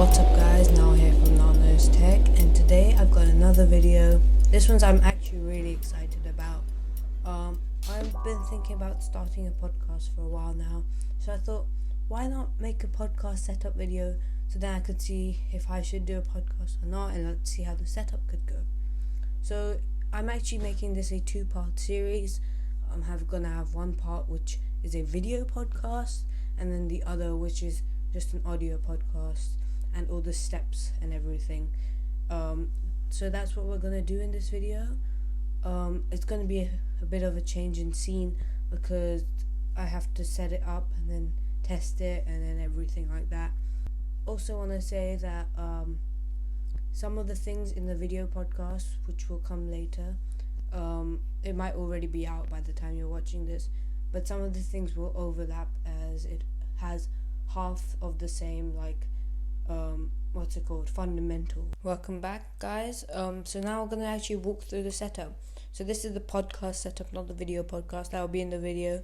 What's up guys, now here from Nano's Tech, and today I've got another video. This one's I'm actually really excited about. I've been thinking about starting a podcast for a while now, so I thought, why not make a podcast setup video so then I could see if I should do a podcast or not, and let's see how the setup could go. So I'm actually making this a 2-part series. I'm gonna have one part which is a video podcast, and then the other which is just an audio podcast and all the steps and everything. So that's what we're gonna do in this video. It's gonna be a bit of a change in scene because I have to set it up and then test it and then everything like that. Also want to say that some of the things in the video podcast which will come later, it might already be out by the time you're watching this, but some of the things will overlap as it has half of the same fundamental. Welcome back guys. So now we're going to actually walk through the setup. So this is the podcast setup, not the video podcast. That will be in the video,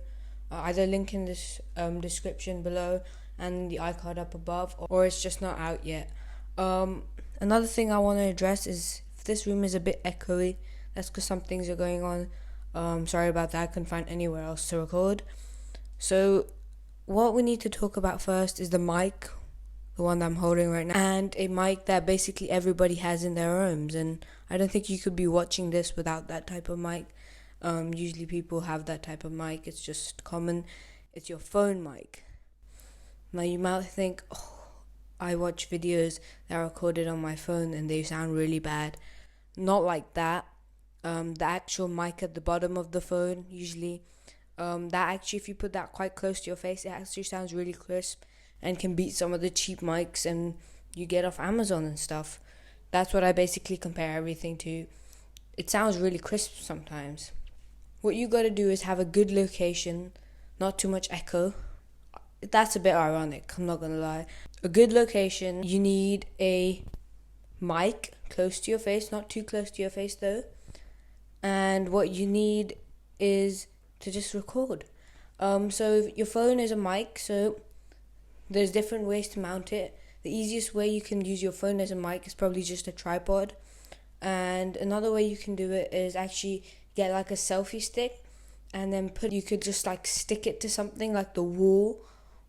either link in this description below and the iCard up above, or it's just not out yet. Another thing I want to address is if this room is a bit echoey, that's because some things are going on. Sorry about that, I couldn't find anywhere else to record. So what we need to talk about first is the mic, the one that I'm holding right now, and a mic that basically everybody has in their homes, and I don't think you could be watching this without that type of mic. Usually people have that type of mic, it's just common. It's your phone mic. Now you might think, I watch videos that are recorded on my phone and they sound really bad. Not like that. The actual mic at the bottom of the phone, usually, that actually, if you put that quite close to your face, it actually sounds really crisp and can beat some of the cheap mics and you get off Amazon and stuff. That's what I basically compare everything to. It sounds really crisp sometimes. What you gotta do is have a good location, not too much echo. That's a bit ironic, I'm not gonna lie. A good location, you need a mic close to your face, not too close to your face though. And what you need is to just record. So your phone is a mic, so there's different ways to mount it. The easiest way you can use your phone as a mic is probably just a tripod. And another way you can do it is actually get like a selfie stick and then you could just like stick it to something like the wall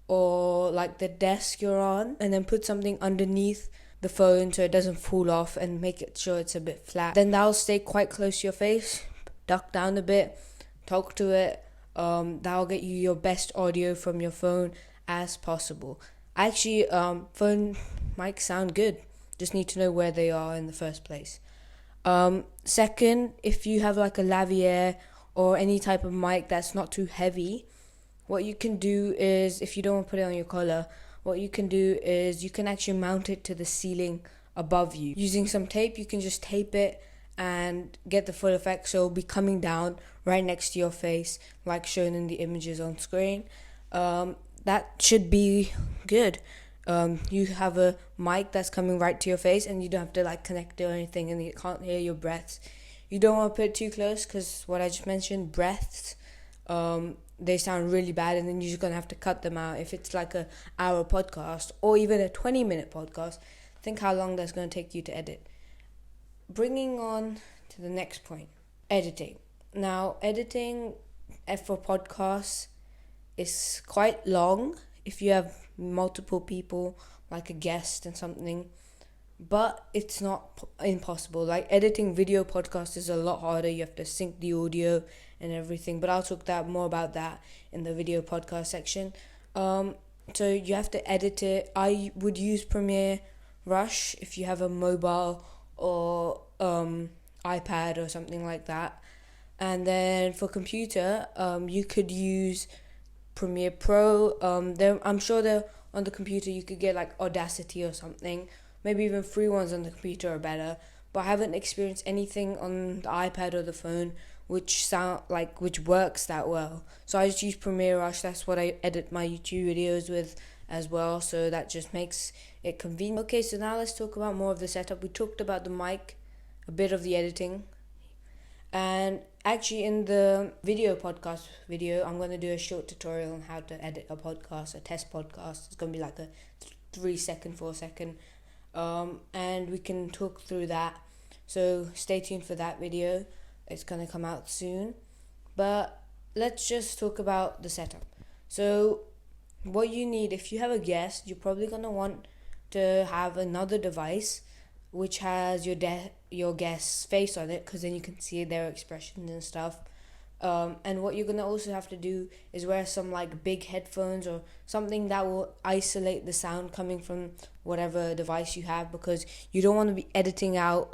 or like the desk you're on, and then put something underneath the phone so it doesn't fall off and make it sure it's a bit flat. Then that'll stay quite close to your face, duck down a bit, talk to it. That'll get you your best audio from your phone as possible. Actually, phone mics sound good. Just need to know where they are in the first place. Second, if you have like a lavalier or any type of mic that's not too heavy, what you can do is, if you don't want to put it on your collar, what you can do is you can actually mount it to the ceiling above you. Using some tape, you can just tape it and get the full effect, so it'll be coming down right next to your face like shown in the images on screen. That should be good. You have a mic that's coming right to your face and you don't have to like connect it or anything, and you can't hear your breaths. You don't want to put it too close because what I just mentioned, breaths, they sound really bad, and then you're just going to have to cut them out. If it's like an hour podcast or even a 20-minute podcast, think how long that's going to take you to edit. Bringing on to the next point, editing. Now, editing for podcasts is quite long if you have multiple people, like a guest and something, but it's not impossible. Like editing video podcasts is a lot harder. You have to sync the audio and everything, but I'll talk more about that in the video podcast section. So you have to edit it. I would use Premiere Rush if you have a mobile or iPad or something like that. And then for computer, you could use Premiere Pro. I'm sure on the computer you could get like Audacity or something. Maybe even free ones on the computer are better. But I haven't experienced anything on the iPad or the phone which works that well. So I just use Premiere Rush. That's what I edit my YouTube videos with as well. So that just makes it convenient. Okay, so now let's talk about more of the setup. We talked about the mic, a bit of the editing, and actually in the video podcast video, I'm going to do a short tutorial on how to edit a podcast, a test podcast. It's going to be like a 3-second, 4-second and we can talk through that. So stay tuned for that video. It's gonna come out soon. But let's just talk about the setup. So what you need, if you have a guest, you're probably gonna want to have another device which has your guest's face on it, because then you can see their expressions and stuff. And what you're gonna also have to do is wear some like big headphones or something that will isolate the sound coming from whatever device you have, because you don't want to be editing out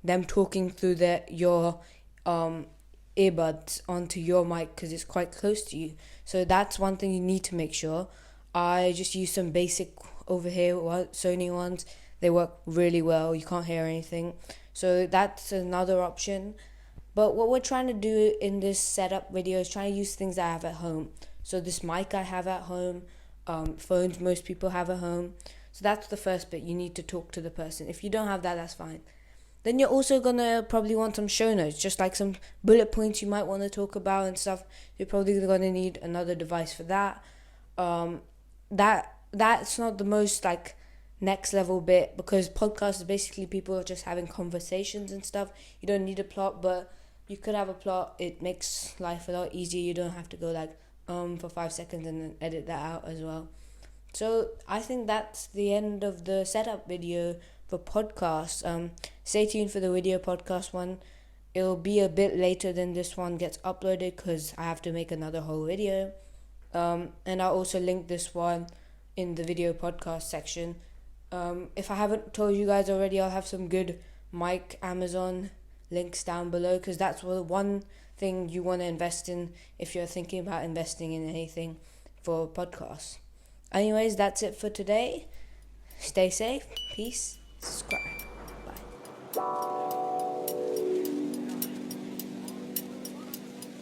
them talking through your earbuds onto your mic, because it's quite close to you. So that's one thing you need to make sure. I just use some basic over here Sony ones. They work really well. You can't hear anything. So that's another option. But what we're trying to do in this setup video is trying to use things I have at home. So this mic I have at home, phones most people have at home. So that's the first bit. You need to talk to the person. If you don't have that, that's fine. Then you're also going to probably want some show notes, just like some bullet points you might want to talk about and stuff. You're probably going to need another device for that. That's not the most like next level bit, because podcasts is basically people just having conversations and stuff. You don't need a plot, but you could have a plot. It makes life a lot easier. You don't have to go like for 5 seconds and then edit that out as well. So I think that's the end of the setup video for podcasts. Stay tuned for the video podcast one. It'll be a bit later than this one gets uploaded, because I have to make another whole video. And I'll also link this one in the video podcast section. If I haven't told you guys already, I'll have some good mic Amazon links down below, because that's one thing you want to invest in if you're thinking about investing in anything for podcasts. Anyways, that's it for today. Stay safe. Peace. Subscribe.